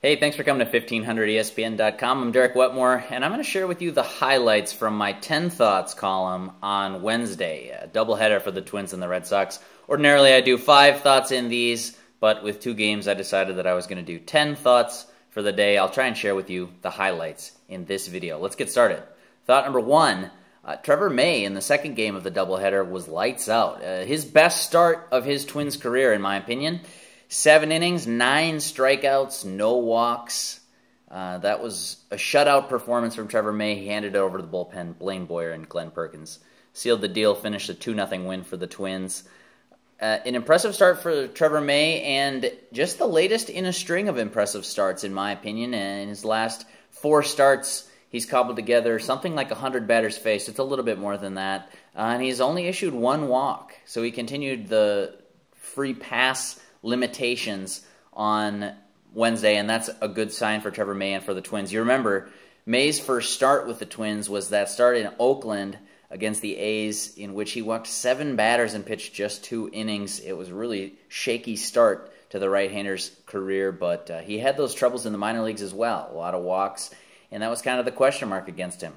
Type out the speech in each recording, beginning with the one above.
Hey, thanks for coming to 1500ESPN.com. I'm Derek Wetmore, and I'm going to share with you the highlights from my 10 Thoughts column on Wednesday, a doubleheader for the Twins and the Red Sox. Ordinarily, I do 5 thoughts in these, but with 2 games, I decided that I was going to do 10 thoughts for the day. I'll try and share with you the highlights in this video. Let's get started. Thought number 1, Trevor May in the second game of the doubleheader was lights out. His best start of his Twins career, in my opinion. 7 innings, 9 strikeouts, no walks. That was a shutout performance from Trevor May. He handed it over to the bullpen. Blaine Boyer and Glen Perkins sealed the deal, finished a 2-0 win for the Twins. An impressive start for Trevor May, and just the latest in a string of impressive starts, in my opinion. And in his last 4 starts, he's cobbled together something like 100 batters faced. It's a little bit more than that. And he's only issued 1 walk. So he continued the free pass limitations on Wednesday, and that's a good sign for Trevor May and for the Twins. You remember, May's first start with the Twins was that start in Oakland against the A's, in which he walked 7 batters and pitched just 2 innings. It was a really shaky start to the right-hander's career, but he had those troubles in the minor leagues as well. A lot of walks, and that was kind of the question mark against him.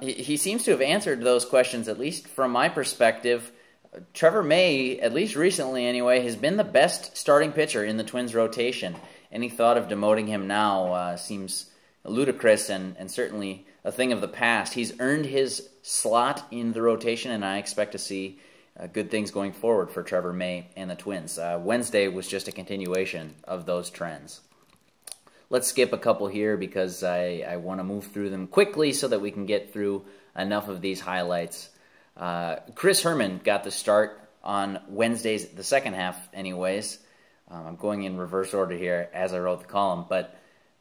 He seems to have answered those questions, at least from my perspective. Trevor May, at least recently anyway, has been the best starting pitcher in the Twins rotation. Any thought of demoting him now seems ludicrous and certainly a thing of the past. He's earned his slot in the rotation, and I expect to see good things going forward for Trevor May and the Twins. Wednesday was just a continuation of those trends. Let's skip a couple here because I want to move through them quickly so that we can get through enough of these highlights. Herrmann got the start on Wednesdays, the second half anyways. I'm going in reverse order here as I wrote the column, but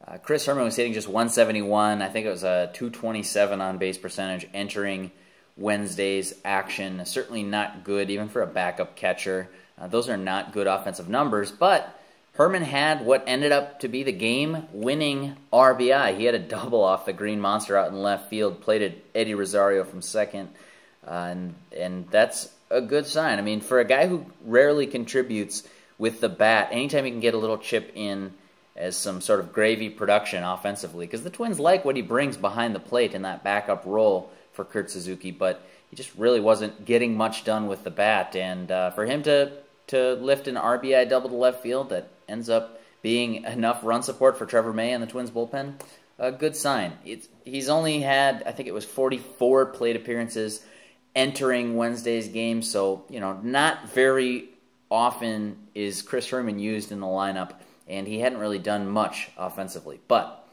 Herrmann was hitting just 171. I think it was a 227 on-base percentage entering Wednesday's action. Certainly not good, even for a backup catcher. Those are not good offensive numbers, but Herrmann had what ended up to be the game-winning RBI. He had a double off the Green Monster out in left field, plated Eddie Rosario from second. And that's a good sign. I mean, for a guy who rarely contributes with the bat, anytime he can get a little chip in as some sort of gravy production offensively, because the Twins like what he brings behind the plate in that backup role for Kurt Suzuki, but he just really wasn't getting much done with the bat. And for him to lift an RBI double to left field that ends up being enough run support for Trevor May and the Twins bullpen, a good sign. He's only had, I think it was 44 plate appearances entering Wednesday's game, so not very often is Herrmann used in the lineup, and he hadn't really done much offensively. But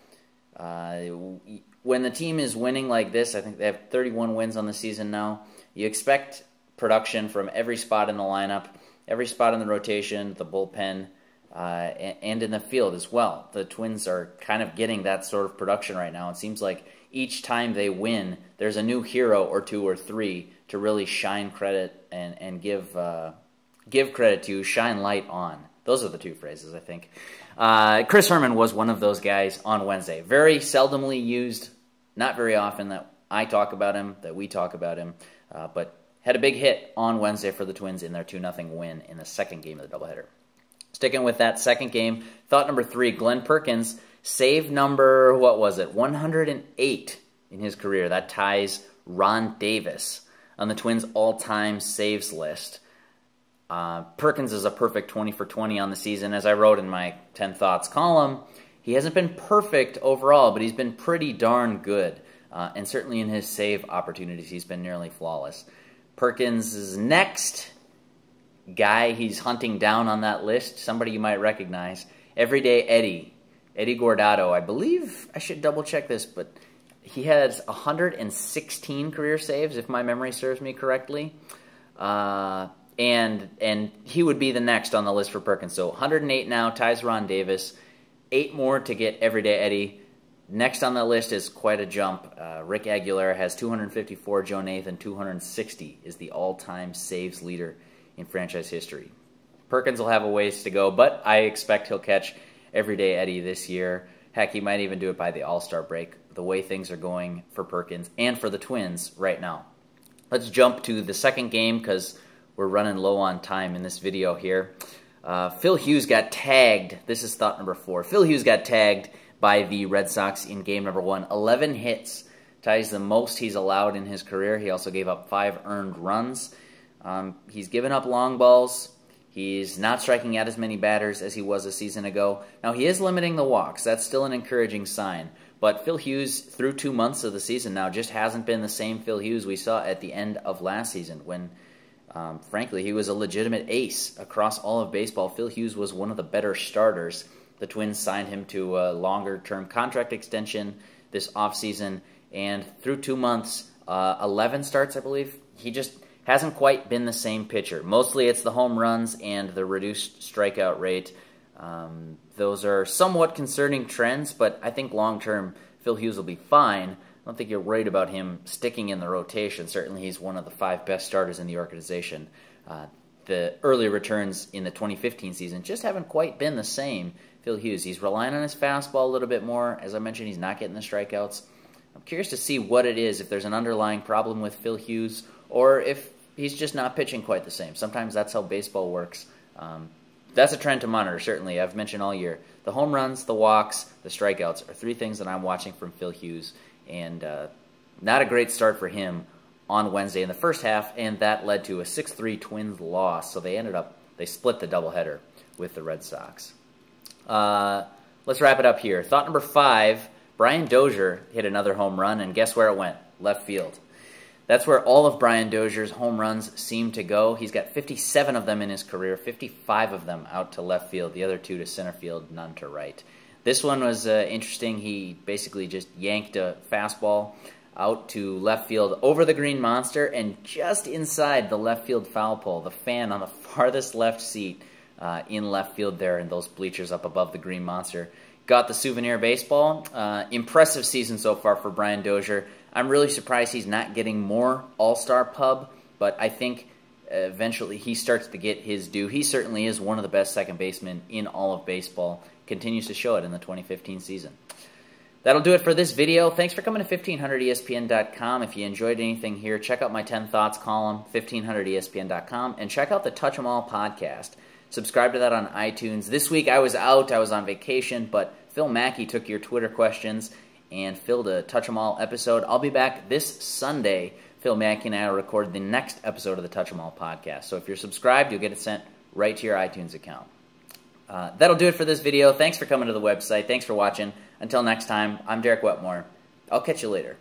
when the team is winning like this, I think they have 31 wins on the season now, you expect production from every spot in the lineup, every spot in the rotation, the bullpen, and in the field as well. The Twins are kind of getting that sort of production right now. It seems like each time they win, there's a new hero or 2 or 3 to really shine credit and give credit to, shine light on. Those are the 2 phrases, I think. Herrmann was one of those guys on Wednesday. Very seldomly used, not very often that I talk about him, that we talk about him, but had a big hit on Wednesday for the Twins in their 2-0 win in the second game of the doubleheader. Sticking with that second game, thought number 3, Glen Perkins, save number, 108 in his career. That ties Ron Davis on the Twins' all-time saves list. Perkins is a perfect 20 for 20 on the season. As I wrote in my 10 Thoughts column, he hasn't been perfect overall, but he's been pretty darn good. And certainly in his save opportunities, he's been nearly flawless. Perkins' next guy he's hunting down on that list, somebody you might recognize, Everyday Eddie Guardado. I believe, I should double check this, but he has 116 career saves, if my memory serves me correctly. And he would be the next on the list for Perkins. So 108 now, ties Ron Davis. 8 more to get Everyday Eddie. Next on the list is quite a jump. Rick Aguilera has 254. Joe Nathan, 260, is the all-time saves leader in franchise history. Perkins will have a ways to go, but I expect he'll catch Everyday Eddie this year. Heck, he might even do it by the All-Star break, the way things are going for Perkins and for the Twins right now. Let's jump to the second game because we're running low on time in this video here. Phil Hughes got tagged. This is thought number 4. Phil Hughes got tagged by the Red Sox in game number 1. 11 hits, ties the most he's allowed in his career. He also gave up 5 earned runs. He's given up long balls. He's not striking out as many batters as he was a season ago. Now, he is limiting the walks. That's still an encouraging sign. But Phil Hughes, through 2 months of the season now, just hasn't been the same Phil Hughes we saw at the end of last season when, frankly, he was a legitimate ace across all of baseball. Phil Hughes was one of the better starters. The Twins signed him to a longer-term contract extension this offseason, and through 2 months, 11 starts, I believe, he just hasn't quite been the same pitcher. Mostly it's the home runs and the reduced strikeout rate. Those are somewhat concerning trends, but I think long-term Phil Hughes will be fine. I don't think you're worried about him sticking in the rotation. Certainly he's one of the 5 best starters in the organization. The early returns in the 2015 season just haven't quite been the same. Phil Hughes, he's relying on his fastball a little bit more. As I mentioned, he's not getting the strikeouts. I'm curious to see what it is, if there's an underlying problem with Phil Hughes, or if he's just not pitching quite the same. Sometimes that's how baseball works. That's a trend to monitor, certainly. I've mentioned all year. The home runs, the walks, the strikeouts are 3 things that I'm watching from Phil Hughes. And not a great start for him on Wednesday in the first half, and that led to a 6-3 Twins loss. So they split the doubleheader with the Red Sox. Let's wrap it up here. Thought number 5, Brian Dozier hit another home run, and guess where it went? Left field. That's where all of Brian Dozier's home runs seem to go. He's got 57 of them in his career, 55 of them out to left field, the other 2 to center field, none to right. This one was interesting. He basically just yanked a fastball out to left field over the Green Monster and just inside the left field foul pole. The fan on the farthest left seat in left field there in those bleachers up above the Green Monster got the souvenir baseball. Impressive season so far for Brian Dozier. I'm really surprised he's not getting more All-Star pub, but I think eventually he starts to get his due. He certainly is one of the best second basemen in all of baseball. Continues to show it in the 2015 season. That'll do it for this video. Thanks for coming to 1500ESPN.com. If you enjoyed anything here, check out my 10 Thoughts column, 1500ESPN.com, and check out the Touch 'Em All podcast. Subscribe to that on iTunes. This week I was out. I was on vacation, but Phil Mackey took your Twitter questions and filled a Touch 'Em All episode. I'll be back this Sunday. Phil Mackey and I will record the next episode of the Touch 'Em All podcast. So if you're subscribed, you'll get it sent right to your iTunes account. That'll do it for this video. Thanks for coming to the website. Thanks for watching. Until next time, I'm Derek Wetmore. I'll catch you later.